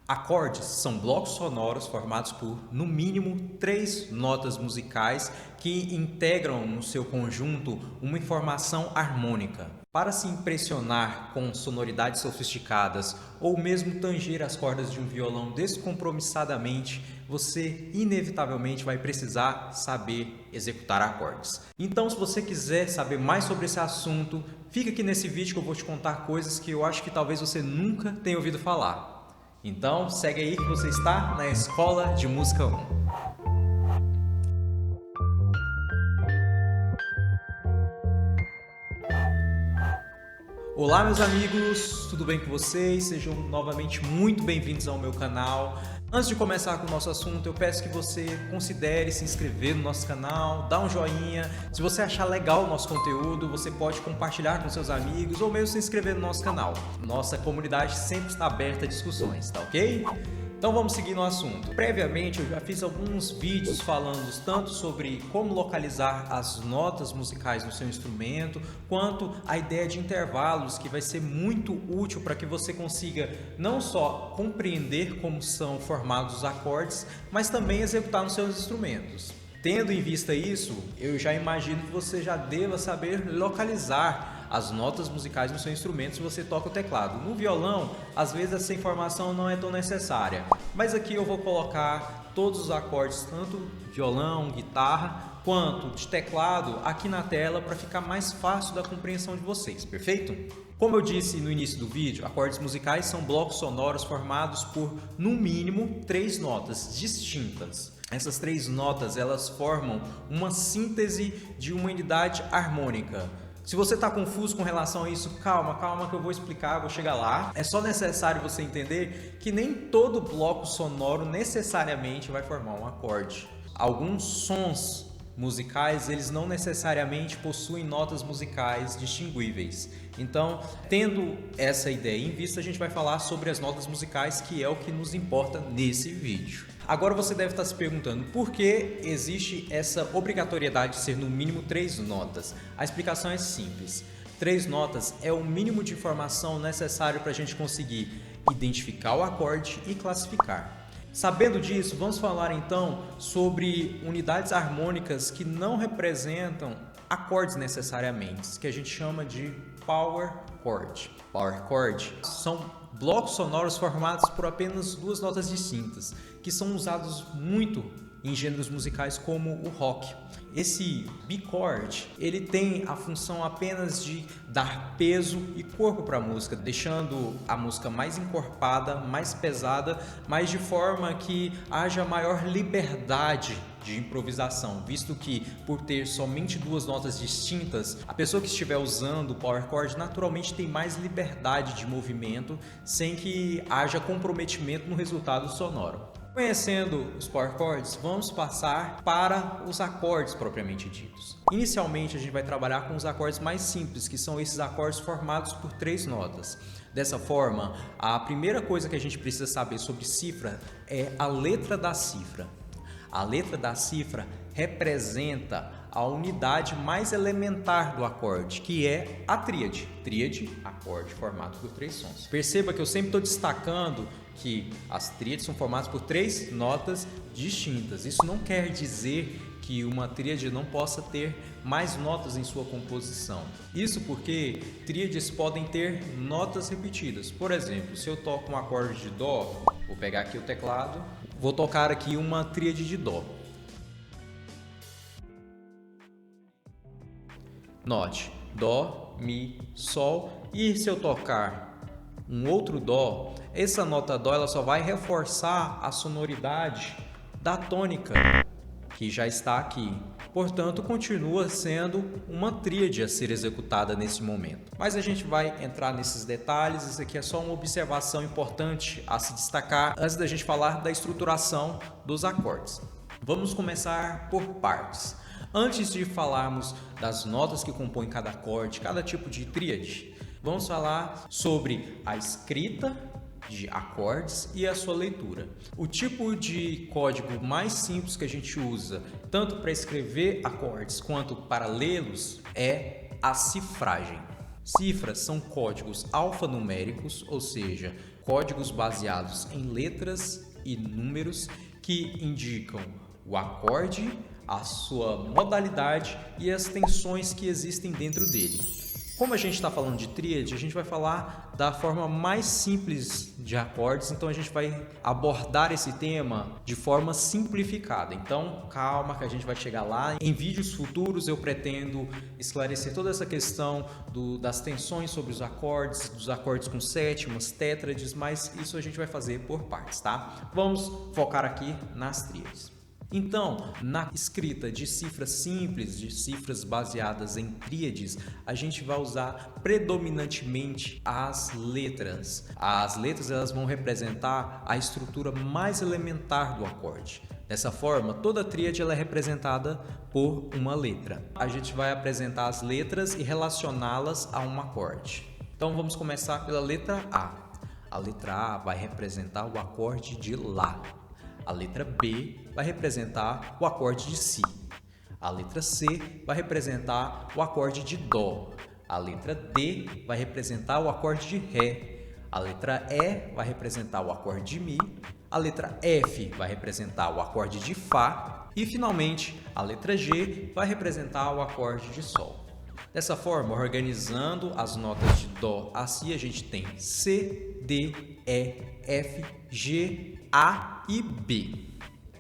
Acordes são blocos sonoros formados por, no mínimo, 3 notas musicais que integram no seu conjunto uma informação harmônica. Para se impressionar com sonoridades sofisticadas ou mesmo tanger as cordas de um violão descompromissadamente, você inevitavelmente vai precisar saber executar acordes. Então, se você quiser saber mais sobre esse assunto, fica aqui nesse vídeo que eu vou te contar coisas que eu acho que talvez você nunca tenha ouvido falar. Então, segue aí que você está na Escola de Música 1. Olá, meus amigos, tudo bem com vocês? Sejam novamente muito bem-vindos ao meu canal. Antes de começar com o nosso assunto, eu peço que você considere se inscrever no nosso canal, dá um joinha. Se você achar legal o nosso conteúdo, você pode compartilhar com seus amigos ou mesmo se inscrever no nosso canal. Nossa comunidade sempre está aberta a discussões, tá ok? Então vamos seguir no assunto. Previamente eu já fiz alguns vídeos falando tanto sobre como localizar as notas musicais no seu instrumento, quanto a ideia de intervalos, que vai ser muito útil para que você consiga não só compreender como são formados os acordes, mas também executar nos seus instrumentos. Tendo em vista isso, eu já imagino que você já deva saber localizar as notas musicais no seu instrumento se você toca o teclado. No violão, às vezes essa informação não é tão necessária, mas aqui eu vou colocar todos os acordes, tanto violão, guitarra, quanto de teclado aqui na tela para ficar mais fácil da compreensão de vocês, perfeito? Como eu disse no início do vídeo, acordes musicais são blocos sonoros formados por, no mínimo, 3 notas distintas. Essas 3 notas, elas formam uma síntese de uma unidade harmônica. Se você está confuso com relação a isso, calma que eu vou explicar, vou chegar lá. É só necessário você entender que nem todo bloco sonoro necessariamente vai formar um acorde. Alguns sons musicais, eles não necessariamente possuem notas musicais distinguíveis. Então, tendo essa ideia em vista, a gente vai falar sobre as notas musicais, que é o que nos importa nesse vídeo. Agora você deve estar se perguntando por que existe essa obrigatoriedade de ser no mínimo 3 notas. A explicação é simples. 3 notas é o mínimo de informação necessário para a gente conseguir identificar o acorde e classificar. Sabendo disso, vamos falar então sobre unidades harmônicas que não representam acordes necessariamente, que a gente chama de power chord. Power chord são blocos sonoros formados por apenas 2 notas distintas, que são usados muito em gêneros musicais como o rock. Esse bichord, ele tem a função apenas de dar peso e corpo para a música, deixando a música mais encorpada, mais pesada, mas de forma que haja maior liberdade de improvisação, visto que por ter somente 2 notas distintas, a pessoa que estiver usando o power chord naturalmente tem mais liberdade de movimento, sem que haja comprometimento no resultado sonoro. Conhecendo os power chords, vamos passar para os acordes propriamente ditos. Inicialmente a gente vai trabalhar com os acordes mais simples, que são esses acordes formados por 3 notas. Dessa forma, a primeira coisa que a gente precisa saber sobre cifra é a letra da cifra. A letra da cifra representa a unidade mais elementar do acorde, que é a tríade. Tríade, acorde formado por 3 sons. Perceba que eu sempre estou destacando que as tríades são formadas por 3 notas distintas. Isso não quer dizer que uma tríade não possa ter mais notas em sua composição. Isso porque tríades podem ter notas repetidas. Por exemplo, se eu toco um acorde de Dó, vou pegar aqui o teclado, vou tocar aqui uma tríade de Dó. Note, Dó, Mi, Sol, e se eu tocar um outro Dó, essa nota Dó ela só vai reforçar a sonoridade da tônica que já está aqui. Portanto, continua sendo uma tríade a ser executada nesse momento. Mas a gente vai entrar nesses detalhes, isso aqui é só uma observação importante a se destacar antes da gente falar da estruturação dos acordes. Vamos começar por partes. Antes de falarmos das notas que compõem cada acorde, cada tipo de tríade, vamos falar sobre a escrita de acordes e a sua leitura. O tipo de código mais simples que a gente usa, tanto para escrever acordes quanto para lê-los, é a cifragem. Cifras são códigos alfanuméricos, ou seja, códigos baseados em letras e números que indicam o acorde, a sua modalidade e as tensões que existem dentro dele. Como a gente está falando de tríade, a gente vai falar da forma mais simples de acordes, então a gente vai abordar esse tema de forma simplificada. Então, calma que a gente vai chegar lá. Em vídeos futuros eu pretendo esclarecer toda essa questão das tensões sobre os acordes, dos acordes com sétimas, tétrades, mas isso a gente vai fazer por partes, tá? Vamos focar aqui nas tríades. Então, na escrita de cifras simples, de cifras baseadas em tríades, a gente vai usar predominantemente as letras. As letras elas vão representar a estrutura mais elementar do acorde. Dessa forma, toda tríade ela é representada por uma letra. A gente vai apresentar as letras e relacioná-las a um acorde. Então, vamos começar pela letra A. A letra A vai representar o acorde de Lá. A letra B vai representar o acorde de Si. A letra C vai representar o acorde de Dó. A letra D vai representar o acorde de Ré. A letra E vai representar o acorde de Mi. A letra F vai representar o acorde de Fá. E, finalmente, a letra G vai representar o acorde de Sol. Dessa forma, organizando as notas de Dó a Si, a gente tem C, D, E, F, G, A e B.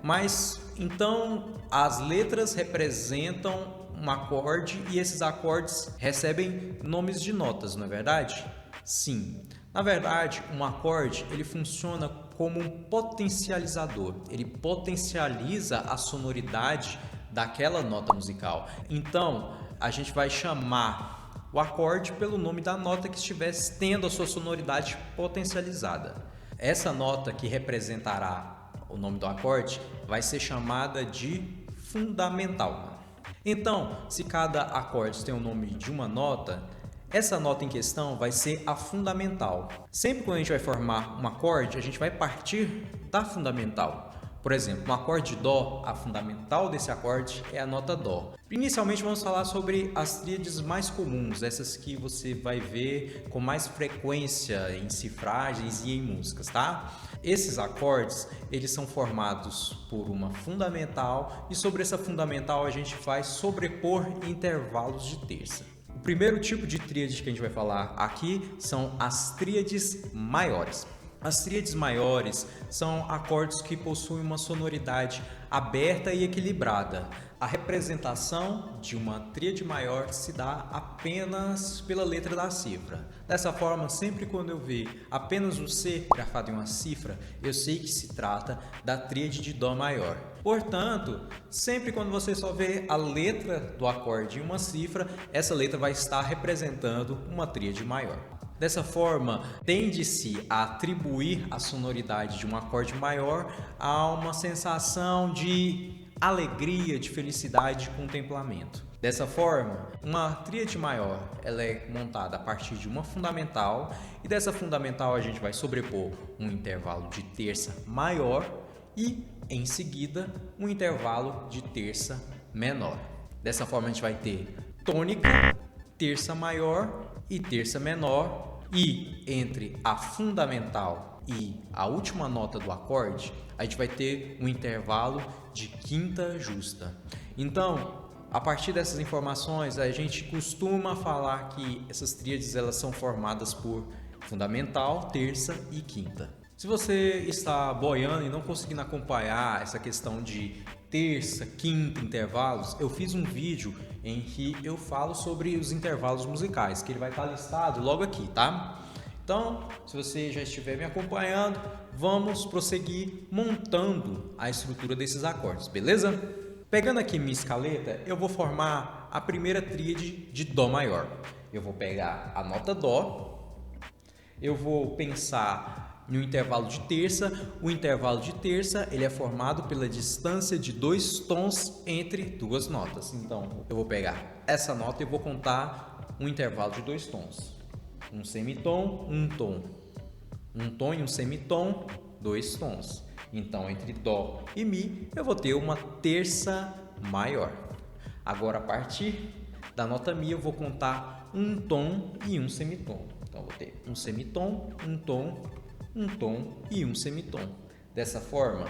Mas então as letras representam um acorde e esses acordes recebem nomes de notas, não é verdade? Sim. Na verdade, um acorde ele funciona como um potencializador. Ele potencializa a sonoridade daquela nota musical. Então, a gente vai chamar o acorde pelo nome da nota que estiver tendo a sua sonoridade potencializada. Essa nota que representará o nome do acorde vai ser chamada de fundamental. Então, se cada acorde tem o nome de uma nota, essa nota em questão vai ser a fundamental. Sempre quando a gente vai formar um acorde, a gente vai partir da fundamental. Por exemplo, no acorde de Dó, a fundamental desse acorde é a nota Dó. Inicialmente vamos falar sobre as tríades mais comuns, essas que você vai ver com mais frequência em cifragens e em músicas, tá? Esses acordes, eles são formados por uma fundamental e sobre essa fundamental a gente vai sobrepor intervalos de terça. O primeiro tipo de tríade que a gente vai falar aqui são as tríades maiores. As tríades maiores são acordes que possuem uma sonoridade aberta e equilibrada. A representação de uma tríade maior se dá apenas pela letra da cifra. Dessa forma, sempre quando eu ver apenas o C grafado em uma cifra, eu sei que se trata da tríade de Dó maior. Portanto, sempre quando você só vê a letra do acorde em uma cifra, essa letra vai estar representando uma tríade maior. Dessa forma, tende-se a atribuir a sonoridade de um acorde maior a uma sensação de alegria, de felicidade, de contemplamento. Dessa forma, uma tríade maior ela é montada a partir de uma fundamental e dessa fundamental a gente vai sobrepor um intervalo de terça maior e, em seguida, um intervalo de terça menor. Dessa forma, a gente vai ter tônica, terça maior e terça menor, e entre a fundamental e a última nota do acorde, a gente vai ter um intervalo de quinta justa. Então, a partir dessas informações, a gente costuma falar que essas tríades elas são formadas por fundamental, terça e quinta. Se você está boiando e não conseguindo acompanhar essa questão de terça, quinta, intervalos, eu fiz um vídeo em que eu falo sobre os intervalos musicais, que ele vai estar listado logo aqui, tá? Então, se você já estiver me acompanhando, vamos prosseguir montando a estrutura desses acordes, beleza? Pegando aqui minha escaleta, eu vou formar a primeira tríade de Dó maior. Eu vou pegar a nota Dó, eu vou pensar em um intervalo de terça. O intervalo de terça ele é formado pela distância de 2 tons entre duas notas. Então, eu vou pegar essa nota e vou contar um intervalo de 2 tons. Um semitom, um tom. Um tom e um semitom, 2 tons. Então, entre Dó e Mi, eu vou ter uma terça maior. Agora, a partir da nota Mi, eu vou contar um tom e um semitom. Então, eu vou ter um semitom, um tom um tom e um semitom. Dessa forma,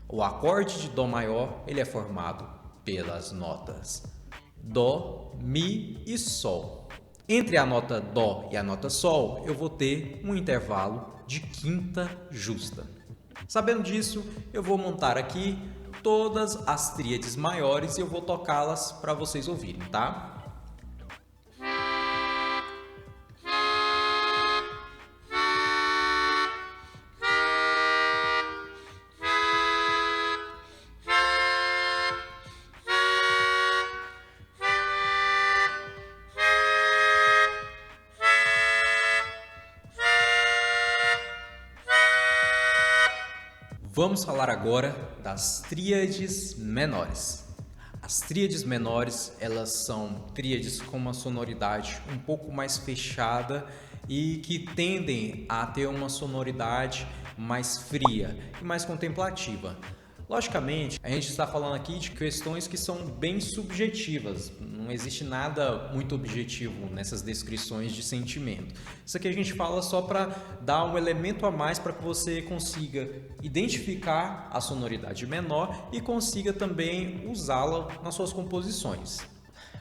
o acorde de Dó maior ele é formado pelas notas Dó, Mi e Sol. Entre a nota Dó e a nota Sol, eu vou ter um intervalo de quinta justa. Sabendo disso, eu vou montar aqui todas as tríades maiores e eu vou tocá-las para vocês ouvirem, tá? Vamos falar agora das tríades menores. As tríades menores, elas são tríades com uma sonoridade um pouco mais fechada e que tendem a ter uma sonoridade mais fria e mais contemplativa. Logicamente, a gente está falando aqui de questões que são bem subjetivas, não existe nada muito objetivo nessas descrições de sentimento. Isso aqui a gente fala só para dar um elemento a mais para que você consiga identificar a sonoridade menor e consiga também usá-la nas suas composições.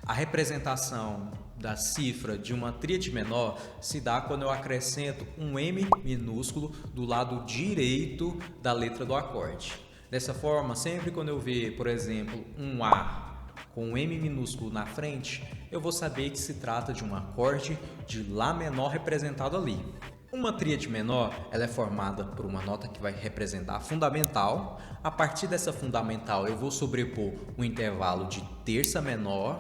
A representação da cifra de uma tríade menor se dá quando eu acrescento um M minúsculo do lado direito da letra do acorde. Dessa forma, sempre quando eu ver, por exemplo, um A com um M minúsculo na frente, eu vou saber que se trata de um acorde de Lá menor representado ali. Uma tríade menor, ela é formada por uma nota que vai representar a fundamental. A partir dessa fundamental, eu vou sobrepor um intervalo de terça menor.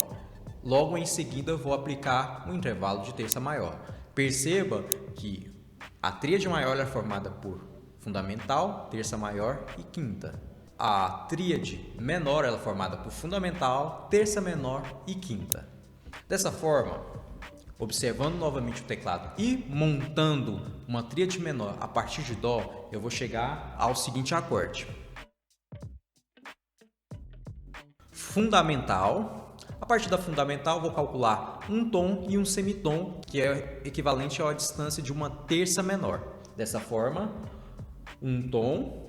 Logo em seguida, eu vou aplicar um intervalo de terça maior. Perceba que a tríade maior é formada por fundamental, terça maior e quinta. A tríade menor ela é formada por fundamental, terça menor e quinta. Dessa forma, observando novamente o teclado e montando uma tríade menor a partir de Dó, eu vou chegar ao seguinte acorde. Fundamental. A partir da fundamental, vou calcular um tom e um semitom, que é equivalente à distância de uma terça menor. Dessa forma, um tom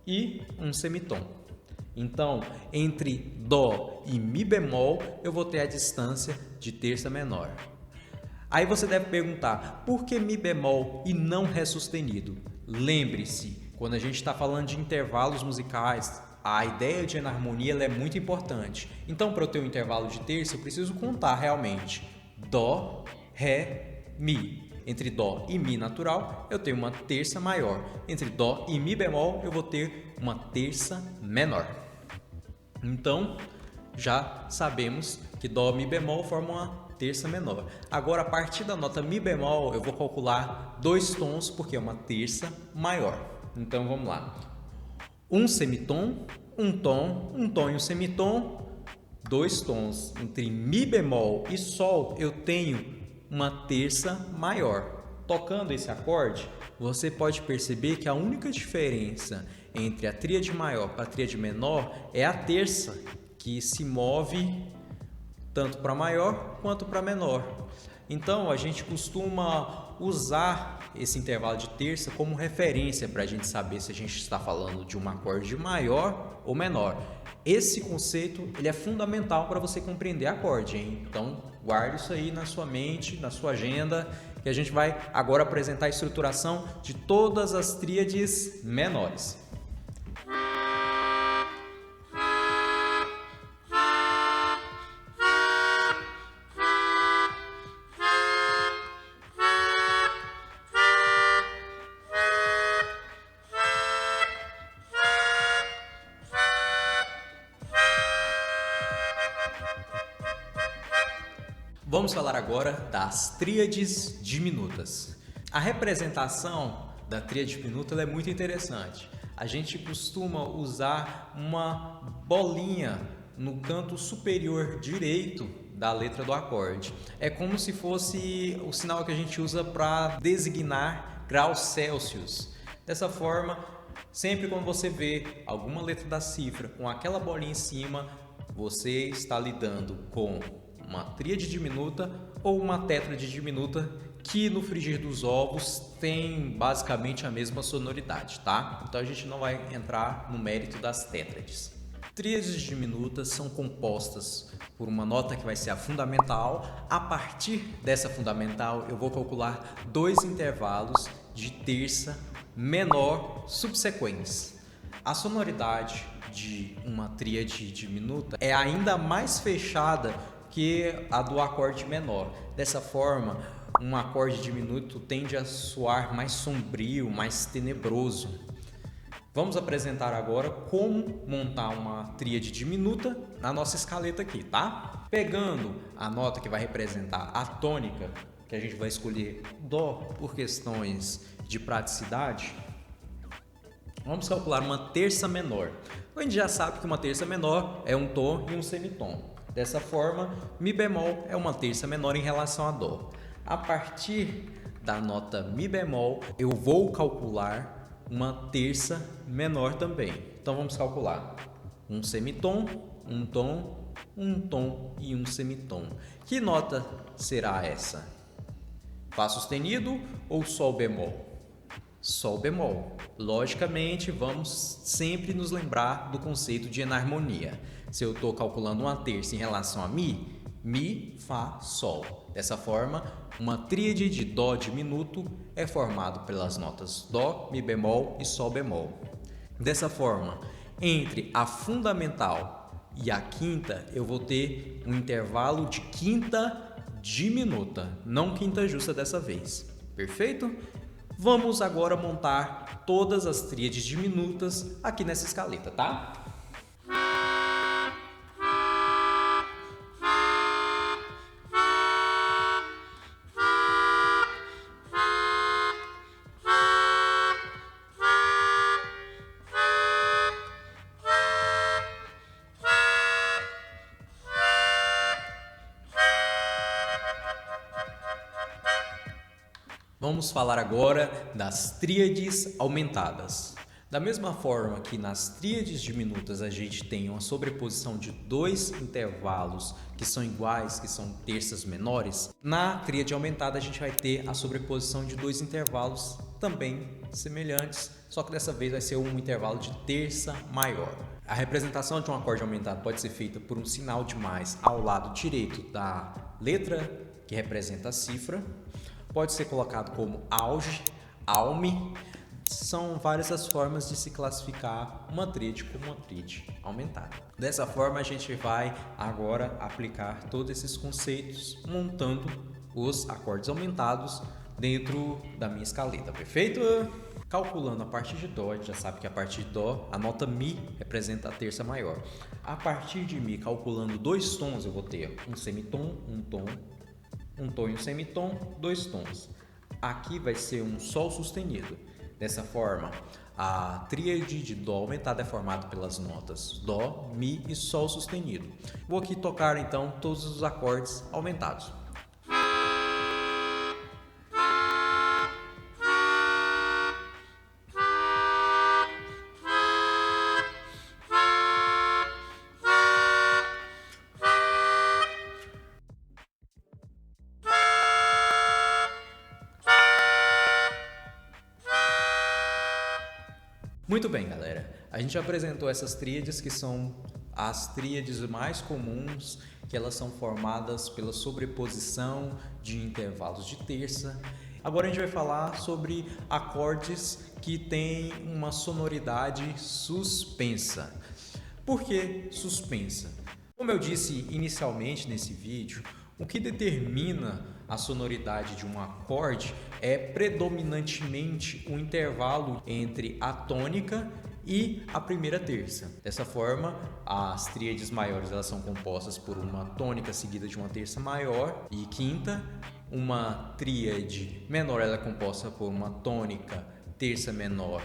e um semitom. Então, entre Dó e Mi bemol, eu vou ter a distância de terça menor. Aí você deve perguntar, por que Mi bemol e não Ré sustenido? Lembre-se, quando a gente está falando de intervalos musicais, a ideia de enarmonia ela é muito importante. Então, para eu ter um intervalo de terça, eu preciso contar realmente Dó, Ré, Mi. Entre Dó e Mi natural, eu tenho uma terça maior. Entre Dó e Mi bemol, eu vou ter uma terça menor. Então, já sabemos que Dó e Mi bemol formam uma terça menor. Agora, a partir da nota Mi bemol, eu vou calcular dois tons, porque é uma terça maior. Então, vamos lá. Um semitom, um tom e um semitom, dois tons. Entre Mi bemol e Sol, eu tenho uma terça maior. Tocando esse acorde, você pode perceber que a única diferença entre a tríade maior para a tríade menor é a terça, que se move tanto para maior quanto para menor. Então, a gente costuma usar esse intervalo de terça como referência para a gente saber se a gente está falando de um acorde maior ou menor. Esse conceito ele é fundamental para você compreender acorde, hein? Então, guarde isso aí na sua mente, na sua agenda, que a gente vai agora apresentar a estruturação de todas as tríades menores. Vamos falar agora das tríades diminutas. A representação da tríade diminuta é muito interessante. A gente costuma usar uma bolinha no canto superior direito da letra do acorde. É como se fosse o sinal que a gente usa para designar graus Celsius. Dessa forma, sempre quando você vê alguma letra da cifra com aquela bolinha em cima, você está lidando com uma tríade diminuta ou uma tétrade diminuta, que no frigir dos ovos tem basicamente a mesma sonoridade, tá? Então a gente não vai entrar no mérito das tétrades. Tríades diminutas são compostas por uma nota que vai ser a fundamental. A partir dessa fundamental, eu vou calcular 2 intervalos de terça menor subsequentes. A sonoridade de uma tríade diminuta é ainda mais fechada que a do acorde menor. Dessa forma, um acorde diminuto tende a soar mais sombrio, mais tenebroso. Vamos apresentar agora como montar uma tríade diminuta na nossa escaleta aqui, tá? Pegando a nota que vai representar a tônica, que a gente vai escolher Dó por questões de praticidade, vamos calcular uma terça menor. A gente já sabe que uma terça menor é um tom e um semitom. Dessa forma, Mi bemol é uma terça menor em relação a Dó. A partir da nota Mi bemol, eu vou calcular uma terça menor também. Então vamos calcular um semitom, um tom e um semitom. Que nota será essa? Fá sustenido ou Sol bemol? Sol bemol. Logicamente, vamos sempre nos lembrar do conceito de enarmonia. Se eu estou calculando uma terça em relação a Mi, Fá, Sol. Dessa forma, uma tríade de Dó diminuto é formado pelas notas Dó, Mi bemol e Sol bemol. Dessa forma, entre a fundamental e a quinta, eu vou ter um intervalo de quinta diminuta, não quinta justa dessa vez. Perfeito? Vamos agora montar todas as tríades diminutas aqui nessa escaleta, tá? Vamos falar agora das tríades aumentadas. Da mesma forma que nas tríades diminutas a gente tem uma sobreposição de 2 intervalos que são iguais, que são terças menores, na tríade aumentada a gente vai ter a sobreposição de 2 intervalos também semelhantes, só que dessa vez vai ser um intervalo de terça maior. A representação de um acorde aumentado pode ser feita por um sinal de mais ao lado direito da letra que representa a cifra. Pode ser colocado como auge, aume. São várias as formas de se classificar uma tríade como uma tríade aumentada. Dessa forma, a gente vai agora aplicar todos esses conceitos montando os acordes aumentados dentro da minha escaleta, perfeito? Calculando a partir de Dó, a gente já sabe que a partir de Dó, a nota Mi representa a terça maior. A partir de Mi, calculando 2 tons, eu vou ter um semitom, um tom e um semitom, 2 tons. Aqui vai ser um Sol sustenido. Dessa forma, a tríade de Dó aumentada é formada pelas notas Dó, Mi e Sol sustenido. Vou aqui tocar então todos os acordes aumentados. Muito bem, galera. A gente apresentou essas tríades que são as tríades mais comuns, que elas são formadas pela sobreposição de intervalos de terça. Agora a gente vai falar sobre acordes que têm uma sonoridade suspensa. Por que suspensa? Como eu disse inicialmente nesse vídeo, o que determina a sonoridade de um acorde é predominantemente o intervalo entre a tônica e a primeira terça. Dessa forma, as tríades maiores elas são compostas por uma tônica seguida de uma terça maior e quinta. Uma tríade menor ela é composta por uma tônica, terça menor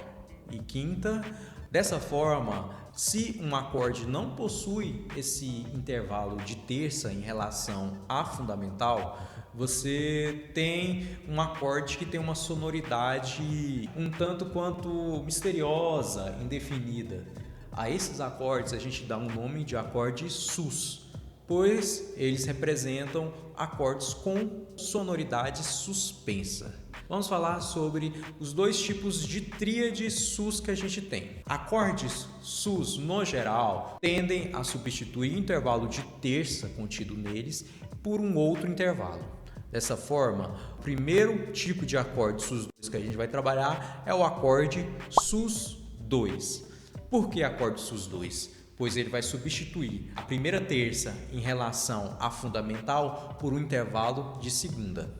e quinta. Dessa forma, se um acorde não possui esse intervalo de terça em relação à fundamental, você tem um acorde que tem uma sonoridade um tanto quanto misteriosa, indefinida. A esses acordes a gente dá um nome de acorde sus. pois eles representam acordes com sonoridade suspensa. Vamos falar sobre os dois tipos de tríade sus que a gente tem. Acordes sus, no geral, tendem a substituir o intervalo de terça contido neles por um outro intervalo. Dessa forma, o primeiro tipo de acorde sus2 que a gente vai trabalhar é o acorde sus2. Por que acorde sus2? Pois ele vai substituir a primeira terça em relação à fundamental por um intervalo de segunda.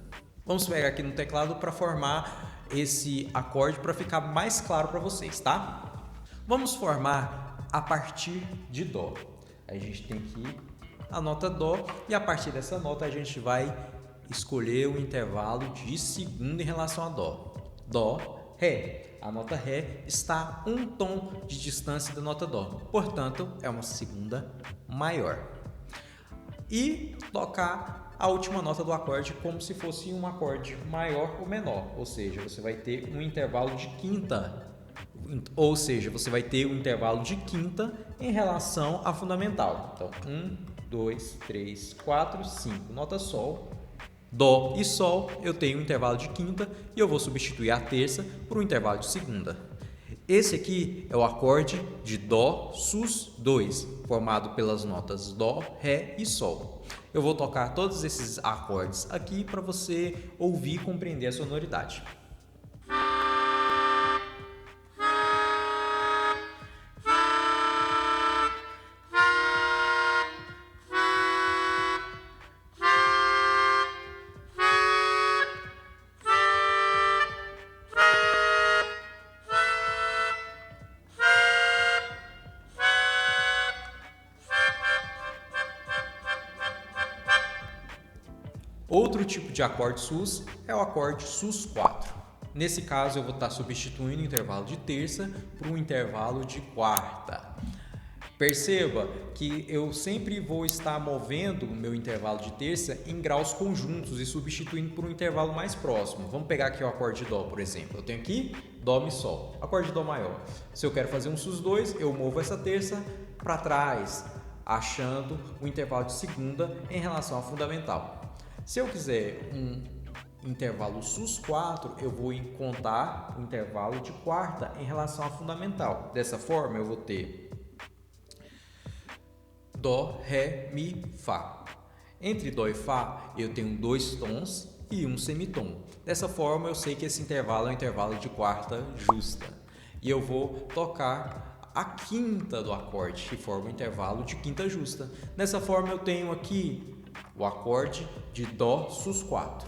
Vamos pegar aqui no teclado para formar esse acorde para ficar mais claro para vocês, tá? Vamos formar a partir de Dó. A gente tem aqui a nota Dó e a partir dessa nota a gente vai escolher o intervalo de segunda em relação a Dó. Dó, Ré. A nota Ré está um tom de distância da nota Dó, portanto é uma segunda maior. E tocar a última nota do acorde como se fosse um acorde maior ou menor, ou seja, você vai ter um intervalo de quinta, em relação à fundamental. Então, 1, 2, 3, 4, 5, nota Sol, Dó e Sol, eu tenho um intervalo de quinta e eu vou substituir a terça por um intervalo de segunda. Esse aqui é o acorde de Dó sus2, formado pelas notas Dó, Ré e Sol. Eu vou tocar todos esses acordes aqui para você ouvir e compreender a sonoridade. Outro tipo de acorde sus é o acorde sus4. Nesse caso, eu vou estar substituindo o intervalo de terça por um intervalo de quarta. Perceba que eu sempre vou estar movendo o meu intervalo de terça em graus conjuntos e substituindo por um intervalo mais próximo. Vamos pegar aqui o acorde de Dó, por exemplo. Eu tenho aqui Dó, Mi, Sol, acorde de Dó maior. Se eu quero fazer um sus2, eu movo essa terça para trás, achando o intervalo de segunda em relação à fundamental. Se eu quiser um intervalo sus4, eu vou contar o intervalo de quarta em relação à fundamental. Dessa forma, eu vou ter Dó, Ré, Mi, Fá. Entre Dó e Fá, eu tenho 2 tons e um semitom. Dessa forma, eu sei que esse intervalo é um intervalo de quarta justa. E eu vou tocar a quinta do acorde, que forma o intervalo de quinta justa. Dessa forma, eu tenho aqui o acorde de Dó sus4.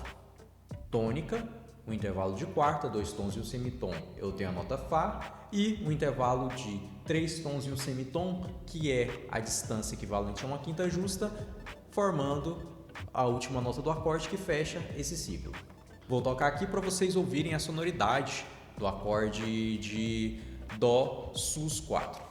Tônica, um intervalo de quarta, 2 tons e um semitom, eu tenho a nota Fá, e um intervalo de 3 tons e um semitom, que é a distância equivalente a uma quinta justa, formando a última nota do acorde que fecha esse ciclo. Vou tocar aqui para vocês ouvirem a sonoridade do acorde de Dó sus4.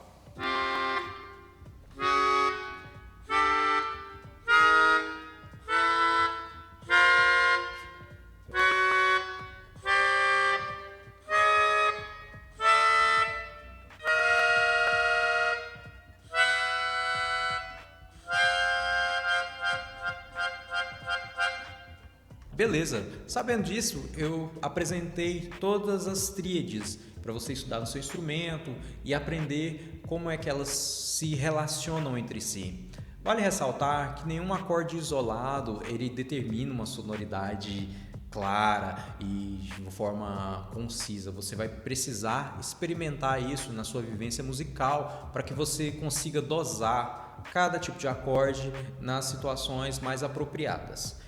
Beleza, sabendo disso, eu apresentei todas as tríades para você estudar no seu instrumento e aprender como é que elas se relacionam entre si. Vale ressaltar que nenhum acorde isolado ele determina uma sonoridade clara e de forma concisa. Você vai precisar experimentar isso na sua vivência musical para que você consiga dosar cada tipo de acorde nas situações mais apropriadas.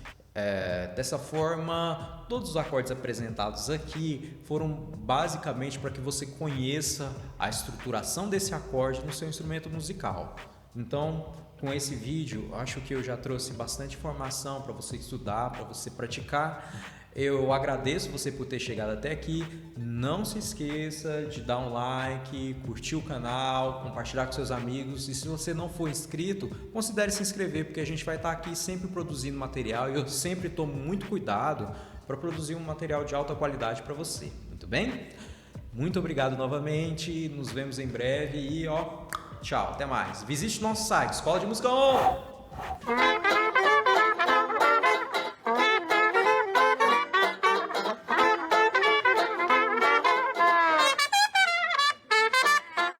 Dessa forma, todos os acordes apresentados aqui foram basicamente para que você conheça a estruturação desse acorde no seu instrumento musical. Então, com esse vídeo, acho que eu já trouxe bastante informação para você estudar, para você praticar. Eu agradeço você por ter chegado até aqui. Não se esqueça de dar um like, curtir o canal, compartilhar com seus amigos. E se você não for inscrito, considere se inscrever, porque a gente vai estar aqui sempre produzindo material e eu sempre tomo muito cuidado para produzir um material de alta qualidade para você. Muito bem? Muito obrigado novamente. Nos vemos em breve e tchau, até mais. Visite nosso site, Escola de Música On!